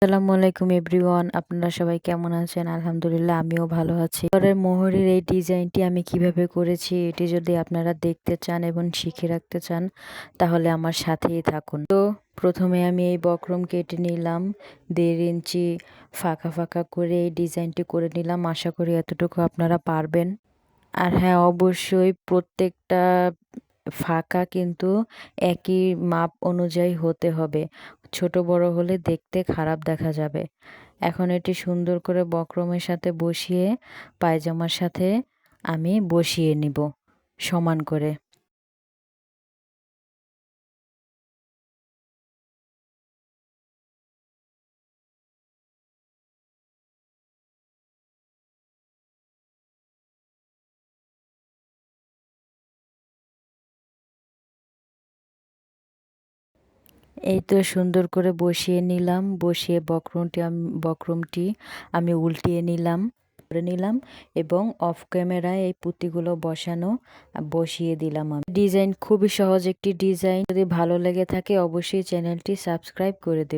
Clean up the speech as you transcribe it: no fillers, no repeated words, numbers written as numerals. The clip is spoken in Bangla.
আসসালামু আলাইকুম এভরিওয়ান, আপনারা সবাই কেমন আছেন? আলহামদুলিল্লাহ আমিও ভালো আছি। এবারের মোহরের এই ডিজাইনটি আমি কিভাবে করেছি এটি যদি আপনারা দেখতে চান এবং শিখে রাখতে চান তাহলে আমার সাথেই থাকুন। তো প্রথমে আমি এই বক্রম কেটে নিলাম, 1.5 ইঞ্চি ফাঁকা ফাঁকা করে এই ডিজাইনটি করে নিলাম। আশা করি এতটুকু আপনারা পারবেন। আর হ্যাঁ, অবশ্যই প্রত্যেকটা ফাঁকা কিন্তু একই মাপ অনুযায়ী হতে হবে। ছোট বড় হলে দেখতে খারাপ দেখা যাবে। এখন এটি সুন্দর করে বক্রমের সাথে বসিয়ে পায়জামার সাথে আমি বসিয়ে নিব সমান করে। এই তো সুন্দর করে বসিয়ে নিলাম। বসিয়ে বক্রমটি আমি উল্টিয়ে নিলাম করে নিলাম এবং অফ ক্যামেরায় এই পুঁতিগুলো বসিয়ে দিলাম আমি। ডিজাইন খুবই সহজ একটি ডিজাইন। যদি ভালো লেগে থাকে অবশ্যই চ্যানেলটি সাবস্ক্রাইব করে দেবে।